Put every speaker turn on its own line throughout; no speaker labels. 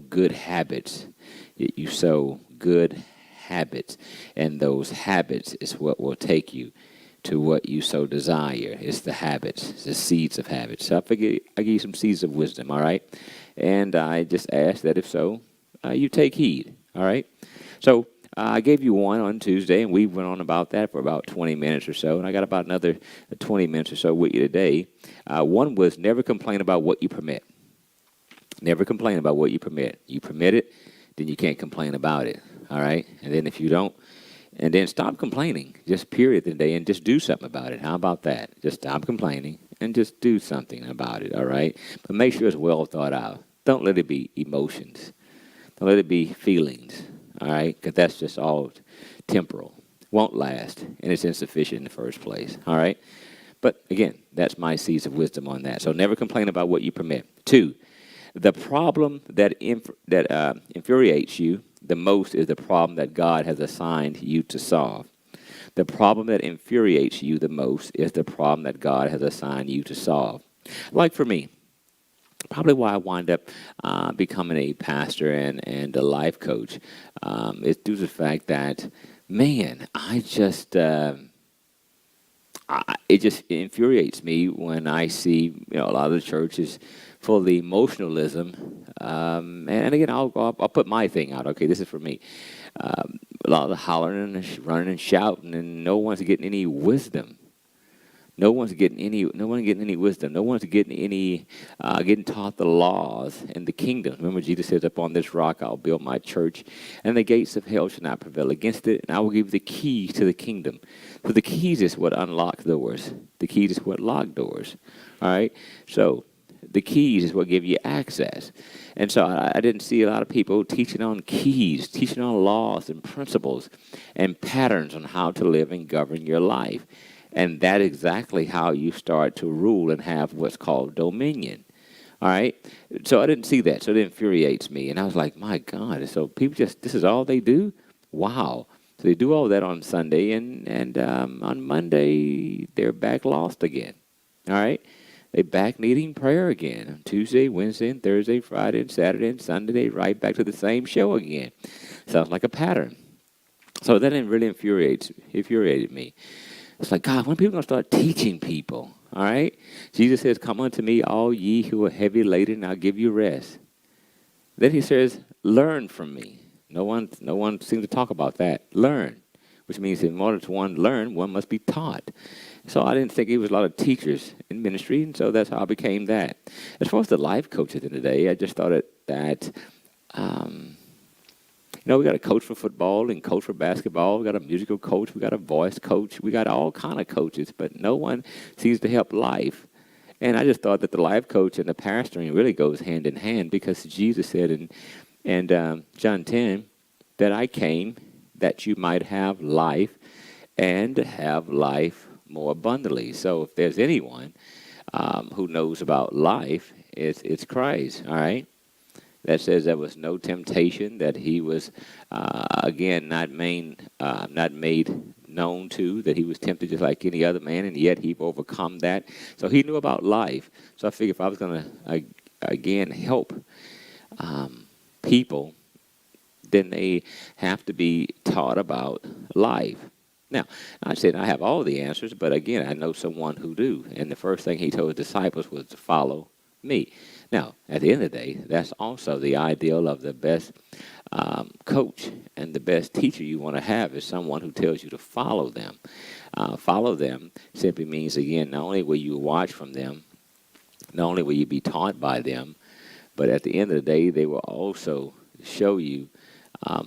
good habits. You sow good habits, and those habits is what will take you to what you so desire. It's the habits, it's the seeds of habits. So I give you some seeds of wisdom, all right? And I just ask that if so, you take heed, all right? So I gave you one on Tuesday, and we went on about that for about 20 minutes or so, and I got about another 20 minutes or so with you today. One was never complain about what you permit. Never complain about what you permit. You permit it, then you can't complain about it, all right? And then if you don't, and then stop complaining, just period the day, and just do something about it. How about that? Just stop complaining and just do something about it, all right? But make sure it's well thought out. Don't let it be emotions. Don't let it be feelings, all right? Because that's just all temporal. Won't last, and it's insufficient in the first place, all right? But again, that's my seeds of wisdom on that. So never complain about what you permit. 2, the problem that infuriates you the most is the problem that God has assigned you to solve. The problem that infuriates you the most is the problem that God has assigned you to solve. Like for me, probably why I wind up becoming a pastor and a life coach is due to the fact that, man, it just infuriates me when I see a lot of the churches full of the emotionalism. And again, I'll put my thing out. Okay, this is for me. A lot of the hollering and running and shouting, and no one's getting any wisdom. No one's getting any wisdom. No one's getting taught the laws and the kingdom. Remember, Jesus says, "Upon this rock I'll build my church, and the gates of hell shall not prevail against it. And I will give you the keys to the kingdom." So the keys is what unlock doors. The keys is what lock doors. All right. So the keys is what give you access. And so I didn't see a lot of people teaching on keys, teaching on laws and principles and patterns on how to live and govern your life. And that's exactly how you start to rule and have what's called dominion. All right? So I didn't see that. So it infuriates me. And I was like, my God. So people this is all they do? Wow. So they do all that on Sunday. And on Monday, they're back lost again. All right? They back needing prayer again. On Tuesday, Wednesday, and Thursday, Friday, and Saturday, and Sunday, they right back to the same show again. Sounds like a pattern. So that really infuriated me. It's like, God, when are people going to start teaching people? All right? Jesus says, "Come unto me, all ye who are heavy laden, and I'll give you rest." Then he says, "Learn from me." No one seems to talk about that. Learn, which means in order to learn, one must be taught. So I didn't think there was a lot of teachers in ministry, and so that's how I became that. As far as the life coach at the end of the day, I just thought that we got a coach for football and coach for basketball. We got a musical coach. We got a voice coach. We got all kind of coaches, but no one seems to help life. And I just thought that the life coach and the pastoring really goes hand in hand because Jesus said in John 10 that I came that you might have life and have life more abundantly. So if there's anyone who knows about life, it's Christ, all right? That says there was no temptation that he was, again, not made known to, that he was tempted just like any other man, and yet he overcome that. So he knew about life. So I figured if I was going to, again, help people, then they have to be taught about life. Now, I said I have all the answers, but again, I know someone who do. And the first thing he told his disciples was to follow me. Now, at the end of the day, that's also the ideal of the best coach and the best teacher you want to have is someone who tells you to follow them. Follow them simply means, again, not only will you watch from them, not only will you be taught by them, but at the end of the day, they will also show you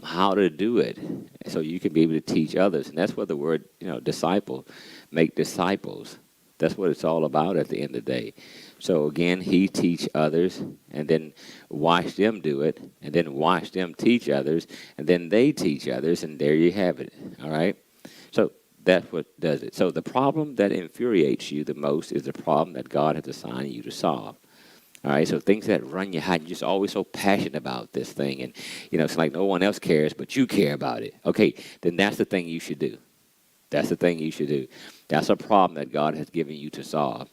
how to do it so you can be able to teach others. And that's what the word, disciple, make disciples. That's what it's all about at the end of the day. So again, he teach others and then watch them do it and then watch them teach others and then they teach others and there you have it. All right? So that's what does it. So the problem that infuriates you the most is the problem that God has assigned you to solve. All right, so things that run you hot, you're just always so passionate about this thing. And, it's like no one else cares, but you care about it. Okay, then that's the thing you should do. That's the thing you should do. That's a problem that God has given you to solve.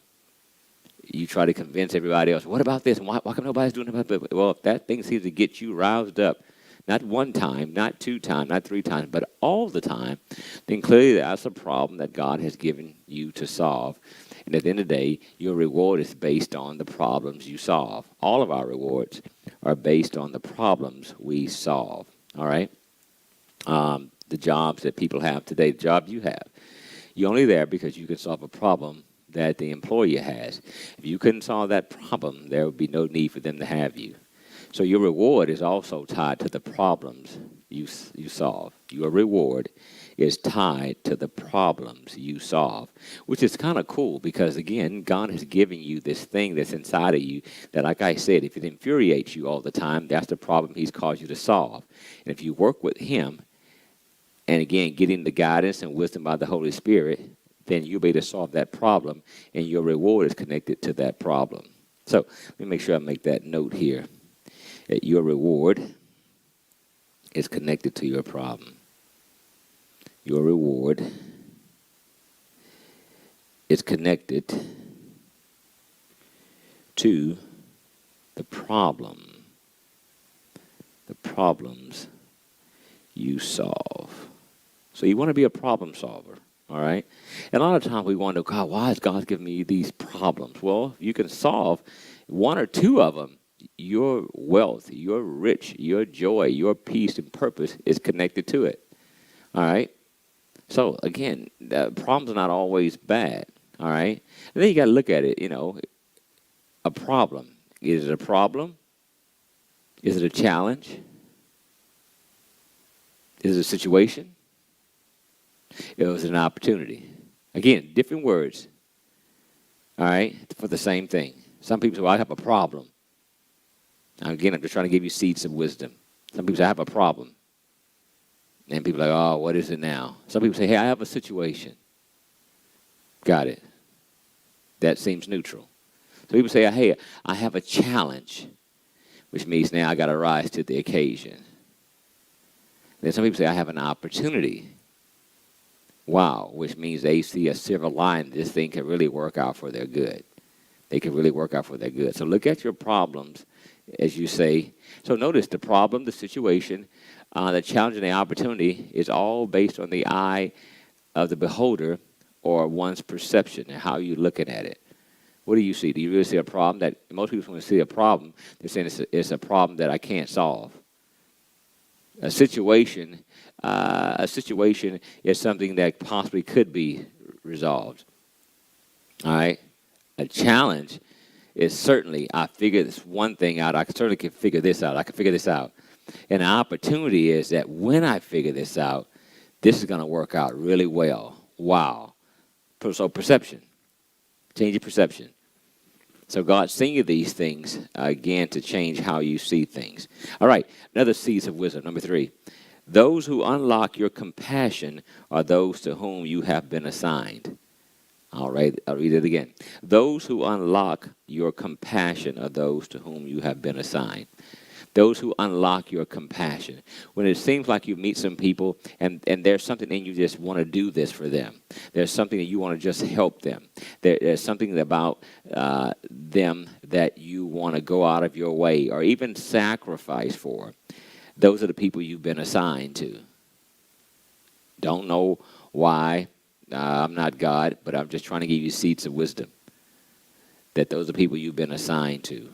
you try to convince everybody else, what about this? And why come nobody's doing about it? Well, if that thing seems to get you roused up, not one time, not two times, not three times, but all the time, then clearly that's a problem that God has given you to solve. And at the end of the day, your reward is based on the problems you solve. All of our rewards are based on the problems we solve. All right? The jobs that people have today, the job you have, you're only there because you can solve a problem that the employer has. If you couldn't solve that problem, there would be no need for them to have you. So your reward is also tied to the problems you solve. Your reward is tied to the problems you solve, which is kind of cool because, again, God has given you this thing that's inside of you that, like I said, if it infuriates you all the time, that's the problem he's caused you to solve. And if you work with him, and again, getting the guidance and wisdom by the Holy Spirit, then you'll be able to solve that problem, and your reward is connected to that problem. So let me make sure I make that note here, that your reward is connected to your problem. Your reward is connected to the problem, the problems you solve. So you want to be a problem solver, all right? And a lot of times we wonder, God, why is God giving me these problems? Well, you can solve one or two of them. Your wealth, your rich, your joy, your peace and purpose is connected to it, all right? So, again, the problems are not always bad, all right? And then you got to look at it, a problem. Is it a problem? Is it a challenge? Is it a situation? It was an opportunity. Again, different words, all right, for the same thing. Some people say, well, I have a problem. Now, again, I'm just trying to give you seeds of wisdom. Some people say, I have a problem. And people are like, oh, what is it now? Some people say, hey, I have a situation. Got it. That seems neutral. Some people say, hey, I have a challenge, which means now I got to rise to the occasion. Then some people say, I have an opportunity. Wow, which means they see a silver line. This thing can really work out for their good. They can really work out for their good. So look at your problems, as you say. So notice the problem, the situation, the challenge, and the opportunity is all based on the eye of the beholder or one's perception and how you're looking at it. What do you see? Do you really see a problem that most people, when they see a problem, they're saying it's a problem that I can't solve? A situation is something that possibly could be resolved. All right? A challenge is certainly, I figured this one thing out. I certainly can figure this out. I can figure this out. And an opportunity is that when I figure this out, this is going to work out really well. Wow. So perception. Change your perception. So God's sending you these things, again, to change how you see things. All right, another seeds of wisdom. Number 3. Those who unlock your compassion are those to whom you have been assigned. All right, I'll read it again. Those who unlock your compassion are those to whom you have been assigned. Those who unlock your compassion. When it seems like you meet some people and there's something in you just want to do this for them. There's something that you want to just help them. There's something about them that you want to go out of your way or even sacrifice for. Those are the people you've been assigned to. Don't know why. I'm not God, but I'm just trying to give you seeds of wisdom. That those are people you've been assigned to.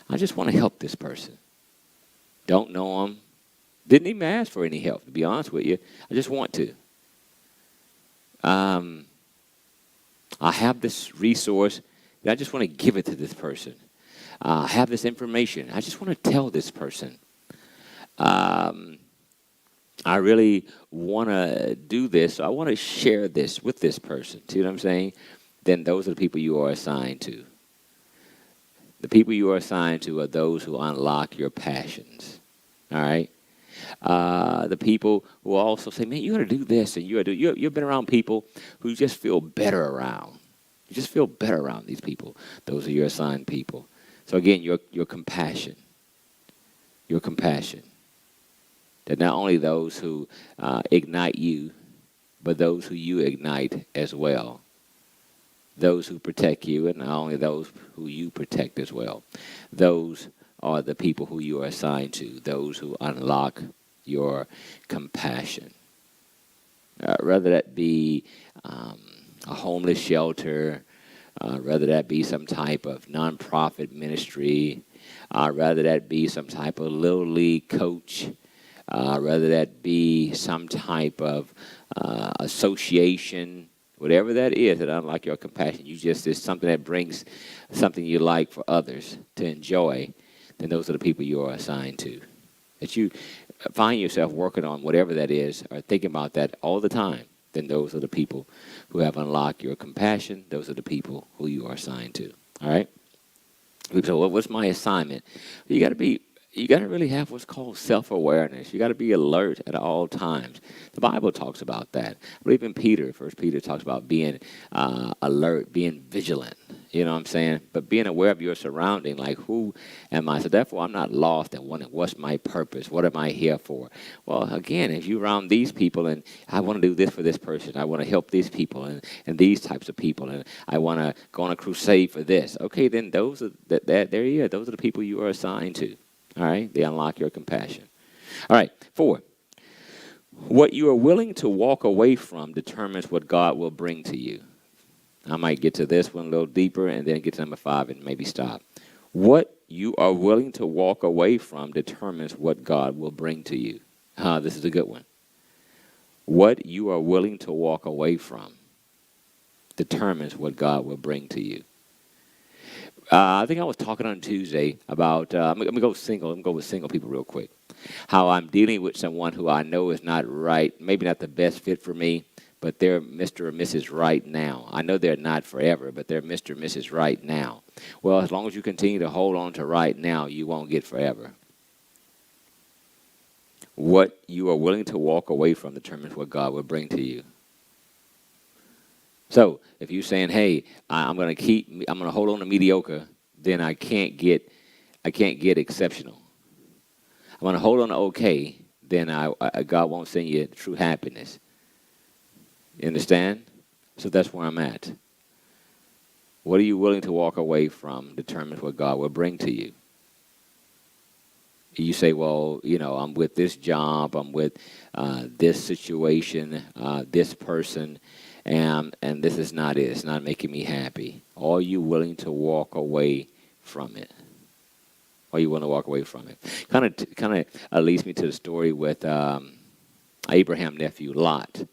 I just want to help this person. Don't know them. Didn't even ask for any help, to be honest with you. I just want to. I have this resource, and I just want to give it to this person. I have this information. I just want to tell this person. I really want to do this. So I want to share this with this person. See what I'm saying? Then those are the people you are assigned to. The people you are assigned to are those who unlock your passions. All right? The people who also say, man, you got to do this. And you've been around people who just feel better around. You just feel better around these people. Those are your assigned people. So again, your compassion. Your compassion. That not only those who ignite you, but those who you ignite as well. those who protect you, and not only those who you protect as well. Those are the people who you are assigned to, those who unlock your compassion. Whether that be a homeless shelter, whether that be some type of nonprofit ministry, whether that be some type of little league coach, whether that be some type of association, whatever that is that unlike your compassion, it's something that brings something you like for others to enjoy, then those are the people you are assigned to. That you find yourself working on whatever that is or thinking about that all the time, then those are the people who have unlocked your compassion. Those are the people who you are assigned to. All right? So what's my assignment? You got to really have what's called self-awareness. You got to be alert at all times. The Bible talks about that. I believe in Peter, First Peter talks about being alert, being vigilant. You know what I'm saying? But being aware of your surrounding, like who am I? So therefore, I'm not lost and wondering, what's my purpose? What am I here for? Well, again, if you're around these people and I want to do this for this person, I want to help these people and these types of people, and I want to go on a crusade for this. Okay, then those are there you are. Those are the people you are assigned to. All right? They unlock your compassion. All right, 4. What you are willing to walk away from determines what God will bring to you. I might get to this one a little deeper and then get to number 5 and maybe stop. What you are willing to walk away from determines what God will bring to you. This is a good one. What you are willing to walk away from determines what God will bring to you. I think I was talking on Tuesday about, I'm going to go single. I'm going to go with single people real quick. How I'm dealing with someone who I know is not right, maybe not the best fit for me, but they're Mr. or Mrs. Right now. I know they're not forever, but they're Mr. or Mrs. Right now. Well, as long as you continue to hold on to right now, you won't get forever. What you are willing to walk away from determines what God will bring to you. So if you're saying, "Hey, I'm going to hold on to mediocre," then I can't get exceptional. I'm going to hold on to okay, then God won't send you true happiness. You understand? So that's where I'm at. What are you willing to walk away from determines what God will bring to you. You say, well, I'm with this job, I'm with this situation, this person, and this is not it. It's not making me happy. Are you willing to walk away from it? Are you willing to walk away from it? Kind of leads me to the story with Abraham's nephew, Lot.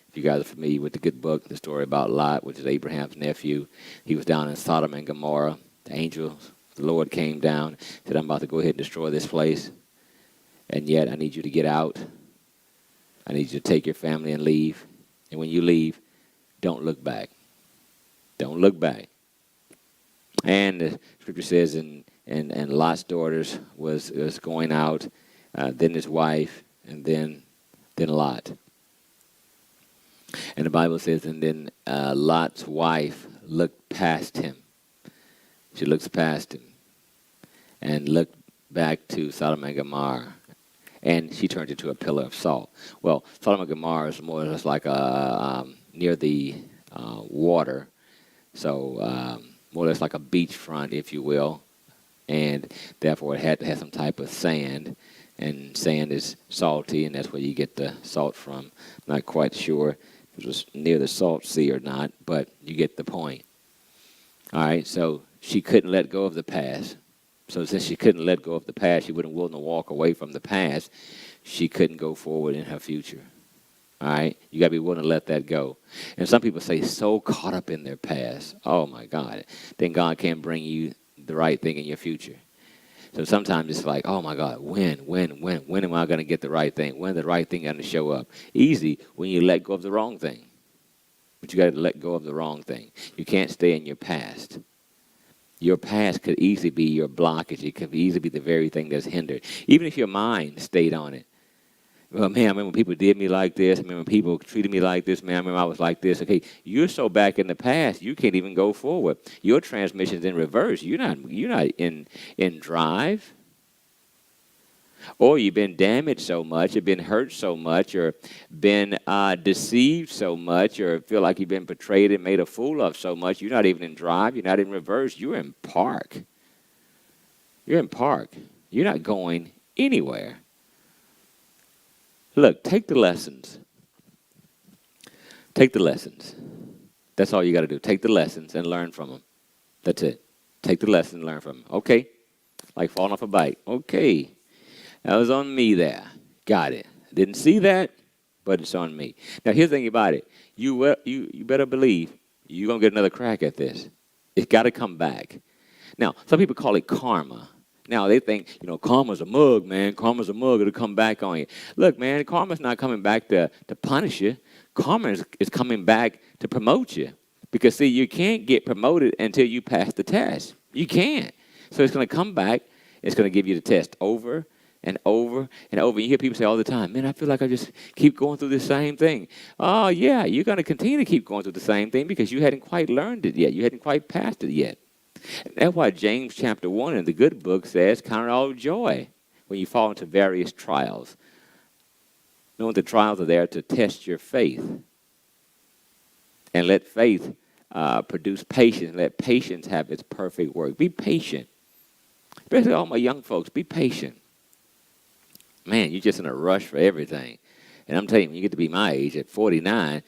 If you guys are familiar with the good book, the story about Lot, which is Abraham's nephew. He was down in Sodom and Gomorrah. The angel, the Lord came down, said, "I'm about to go ahead and destroy this place. And yet I need you to get out. I need you to take your family and leave. And when you leave, don't look back. Don't look back." And the scripture says, and Lot's daughters was going out, then his wife, and then Lot. And the Bible says, and then Lot's wife looked past him. She looks past him and looked back to Sodom and Gomorrah. And she turned into a pillar of salt. Well, Sodom and Gomorrah is more or less like near the water. So more or less like a beachfront, if you will. And therefore it had to have some type of sand. And sand is salty, and that's where you get the salt from. I'm not quite sure if it was near the salt sea or not, but you get the point. All right, so she couldn't let go of the past. So since she couldn't let go of the past, she wasn't willing to walk away from the past, she couldn't go forward in her future. All right? You got to be willing to let that go. And some people say, so caught up in their past. Oh, my God. Then God can't bring you the right thing in your future. So sometimes it's like, oh, my God, when am I going to get the right thing? When is the right thing going to show up? Easy when you let go of the wrong thing. But you got to let go of the wrong thing. You can't stay in your past. Your past could easily be your blockage. It could easily be the very thing that's hindered. Even if your mind stayed on it. Well, man, I remember when people did me like this. I remember when people treated me like this. Man, I remember I was like this. Okay, you're so back in the past, you can't even go forward. Your transmission's in reverse. You're not in drive. Or you've been damaged so much, or been hurt so much, or been deceived so much, or feel like you've been betrayed and made a fool of so much, you're not even in drive, you're not in reverse, you're in park. You're in park. You're not going anywhere. Look, take the lessons. Take the lessons. That's all you got to do. Take the lessons and learn from them. That's it. Take the lesson and learn from them. Okay. Like falling off a bike. Okay. That was on me there. Got it. Didn't see that, but it's on me. Now, here's the thing about it. You better believe you're going to get another crack at this. It's got to come back. Now, some people call it karma. Now, they think, karma's a mug, man. Karma's a mug. It'll come back on you. Look, man, karma's not coming back to punish you. Karma is coming back to promote you. Because, see, you can't get promoted until you pass the test. You can't. So it's going to come back. It's going to give you the test over and over and over. You hear people say all the time, man, I feel like I just keep going through the same thing. Oh, yeah, you're going to continue to keep going through the same thing because you hadn't quite learned it yet. You hadn't quite passed it yet. And that's why James chapter 1 in the good book says, count it all joy when you fall into various trials. Knowing the trials are there to test your faith. And let faith produce patience. Let patience have its perfect work. Be patient. Especially all my young folks, be patient. Man, you're just in a rush for everything. And I'm telling you, when you get to be my age at 49,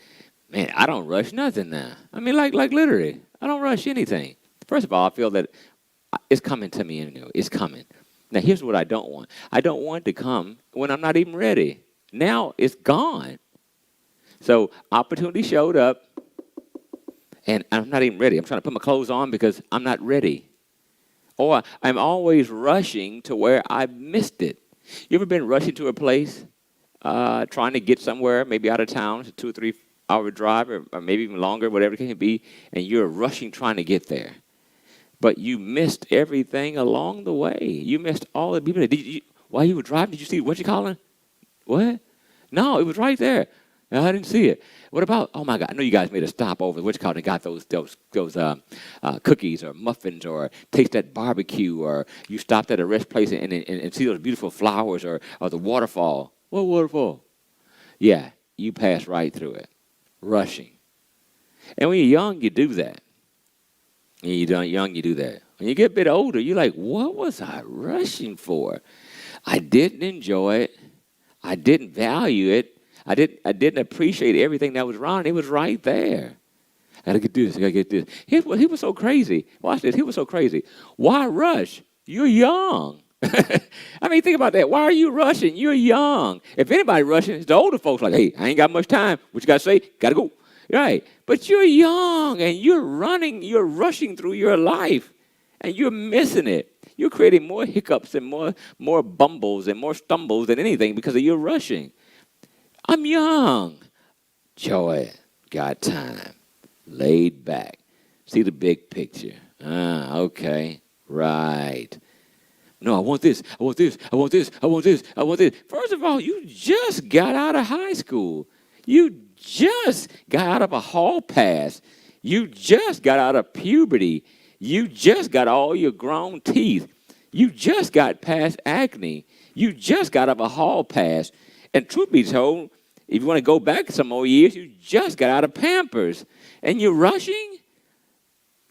man, I don't rush nothing now. I mean, like literally, I don't rush anything. First of all, I feel that it's coming to me anyway. It's coming. Now, here's what I don't want. I don't want it to come when I'm not even ready. Now it's gone. So opportunity showed up, and I'm not even ready. I'm trying to put my clothes on because I'm not ready. Or I'm always rushing to where I missed it. You ever been rushing to a place, trying to get somewhere, maybe out of town, it's a 2 or 3 hour drive, or maybe even longer, whatever it can be, and you're rushing trying to get there. But you missed everything along the way. You missed all the people. While you were driving, did you see, what you calling? What? No, it was right there. I didn't see it. What about, oh my God, I know you guys made a stop over what you call it, and got those cookies or muffins, or taste that barbecue, or you stopped at a rest place and see those beautiful flowers, or the waterfall. What waterfall? Yeah, you passed right through it, rushing. And when you're young, you do that. When you're young, you do that. When you get a bit older, you're like, what was I rushing for? I didn't enjoy it. I didn't value it. I didn't appreciate everything that was around. It was right there. I gotta get this. I gotta get this. He was so crazy. Watch this. He was so crazy. Why rush? You're young. I mean, think about that. Why are you rushing? You're young. If anybody rushing, it's the older folks like, hey, I ain't got much time. What you gotta say? Gotta go. Right. But you're young and you're rushing through your life, and you're missing it. You're creating more hiccups and more bumbles and more stumbles than anything because of your rushing. I'm young. Joy. Got time. Laid back. See the big picture. Okay. Right. No, I want this. I want this. I want this. I want this. I want this. First of all, you just got out of high school. You just got out of a hall pass. You just got out of puberty. You just got all your grown teeth. You just got past acne. You just got out of a hall pass. And truth be told, if you want to go back some more years, you just got out of Pampers. And you're rushing?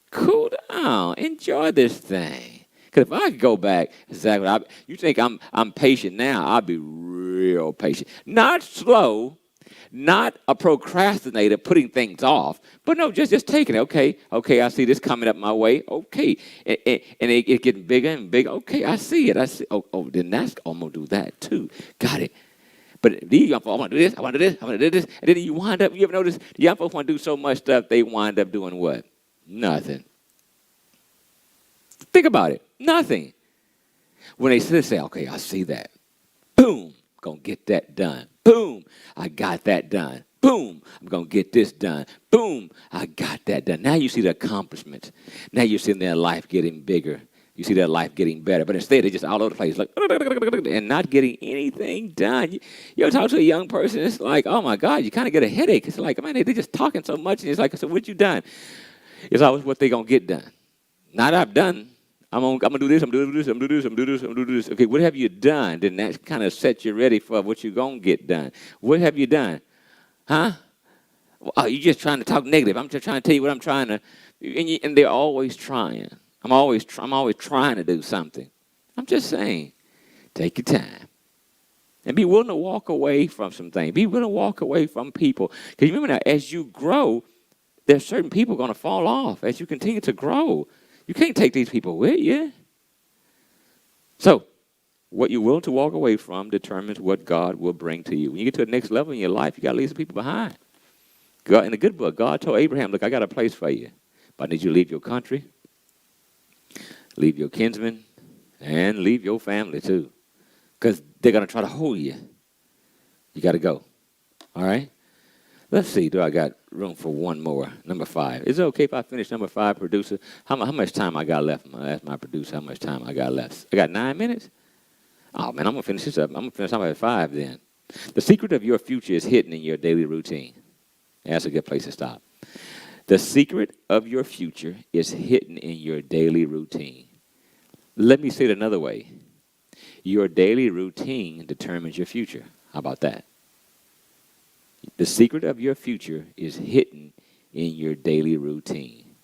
Cool down. Enjoy this thing. Because if I could go back, exactly, you think I'm patient now, I'll be real patient. Not slow, not a procrastinator putting things off, but no, just taking it. Okay, I see this coming up my way. Okay, and it getting bigger and bigger. Okay, I see it. Oh, then I'm going to do that too. Got it. But these young folks, I want to do this, I want to do this, I want to do this. And then you ever notice, the young folks want to do so much stuff, they wind up doing what? Nothing. Think about it. Nothing. When they say, okay, I see that. Boom, going to get that done. Boom, I got that done. Boom, I'm going to get this done. Boom, I got that done. Now you see the accomplishments. Now you're seeing their life getting bigger. You see their life getting better. But instead, they're just all over the place, like, and not getting anything done. You ever talk to a young person, it's like, oh, my God, you kind of get a headache. It's like, man, they're just talking so much. And it's like, so what you done? It's always what they're going to get done. Not I've done. I'm gonna do this, I'm gonna do this, I'm gonna do this, I'm gonna do this, I'm gonna do this. Okay, what have you done? Then that kind of sets you ready for what you're gonna get done. What have you done? Huh? Oh, you're just trying to talk negative. I'm just trying to tell you what I'm trying to, and they're always trying. I'm always trying to do something. I'm just saying, take your time. And be willing to walk away from some things. Be willing to walk away from people. Because you remember now, as you grow, there's certain people going to fall off as you continue to grow. You can't take these people with you. So, what you're willing to walk away from determines what God will bring to you. When you get to the next level in your life, you got to leave some people behind. God, in the good book, God told Abraham, look, I got a place for you. But I need you to leave your country, leave your kinsmen, and leave your family too. Because they're going to try to hold you. You got to go. All right? Let's see. Do I got room for one more? Number 5. Is it okay if I finish number 5, producer? How much time I got left? I'm going to ask my producer how much time I got left. I got 9 minutes? Oh, man, I'm going to finish this up. I'm going to finish up at 5 then. The secret of your future is hidden in your daily routine. That's a good place to stop. The secret of your future is hidden in your daily routine. Let me say it another way. Your daily routine determines your future. How about that? The secret of your future is hidden in your daily routine.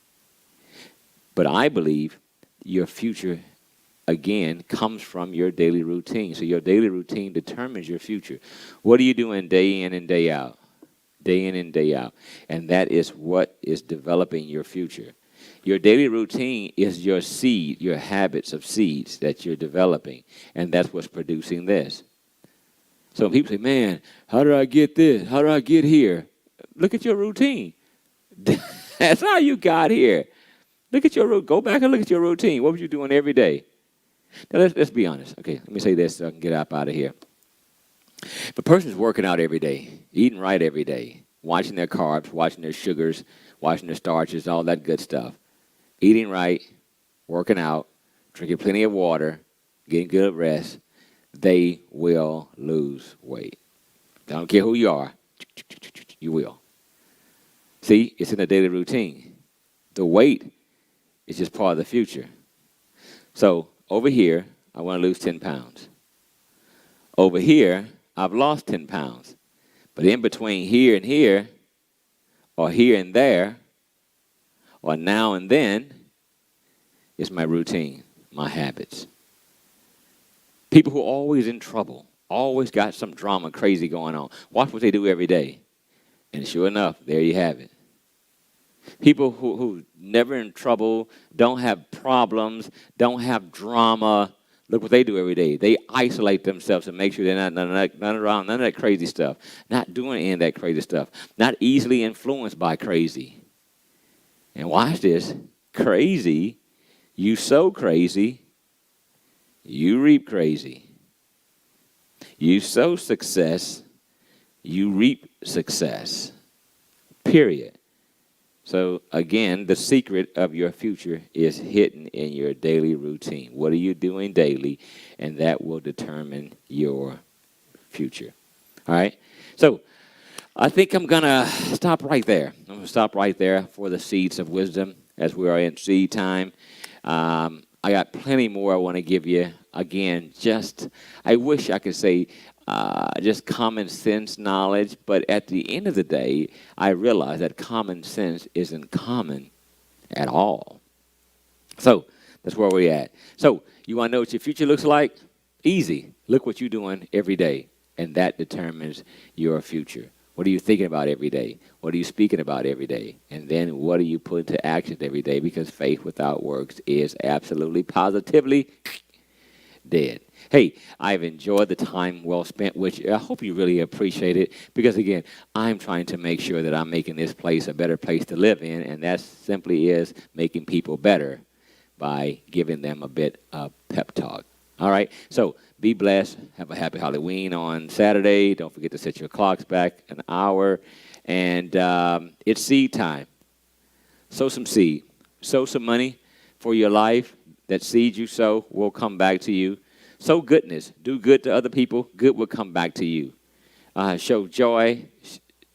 But I believe your future, again, comes from your daily routine. So your daily routine determines your future. What are you doing day in and day out? Day in and day out. And that is what is developing your future. Your daily routine is your seed, your habits of seeds that you're developing. And that's what's producing this. So when people say, man, how do I get this? How do I get here? Look at your routine. That's how you got here. Look at your routine. Go back and look at your routine. What were you doing every day? Now, let's be honest. Okay, let me say this so I can get up out of here. If a person's working out every day, eating right every day, watching their carbs, watching their sugars, watching their starches, all that good stuff, eating right, working out, drinking plenty of water, getting good rest, they will lose weight. I don't care who you are, you will. See, it's in the daily routine. The weight is just part of the future. So over here, I want to lose 10 pounds. Over here, I've lost 10 pounds. But in between here and here, or here and there, or now and then, is my routine, my habits. People who are always in trouble, always got some drama crazy going on. Watch what they do every day. And sure enough, there you have it. People who never in trouble, don't have problems, don't have drama. Look what they do every day. They isolate themselves and make sure they're not around none of that crazy stuff. Not doing any of that crazy stuff. Not easily influenced by crazy. And watch this. Crazy, you sow crazy, you reap crazy. You sow success, you reap success. Period. So, again, the secret of your future is hidden in your daily routine. What are you doing daily? And that will determine your future. All right? So, I think I'm going to stop right there. I'm going to stop right there for the seeds of wisdom as we are in seed time. I got plenty more I want to give you. Again, I wish I could say just common sense knowledge, but at the end of the day, I realize that common sense isn't common at all. So that's where we're at. So you want to know what your future looks like? Easy. Look what you're doing every day, and that determines your future. What are you thinking about every day? What are you speaking about every day? And then what are you putting to action every day? Because faith without works is absolutely, positively dead. Hey, I've enjoyed the time well spent with you. I hope you really appreciate it because, again, I'm trying to make sure that I'm making this place a better place to live in, and that simply is making people better by giving them a bit of pep talk. All right? So be blessed. Have a happy Halloween on Saturday. Don't forget to set your clocks back an hour. And it's seed time. Sow some seed. Sow some money for your life. That seed you sow will come back to you. Sow goodness. Do good to other people. Good will come back to you. Show joy.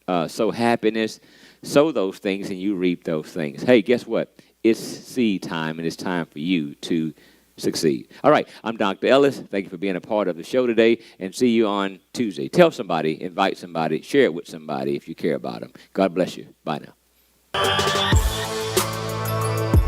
Sow happiness. Sow those things and you reap those things. Hey, guess what? it's seed time, and it's time for you to succeed. All right, I'm Dr. Ellis. Thank you for being a part of the show today, and see you on Tuesday. Tell somebody, invite somebody, share it with somebody if you care about them. God bless you. Bye now.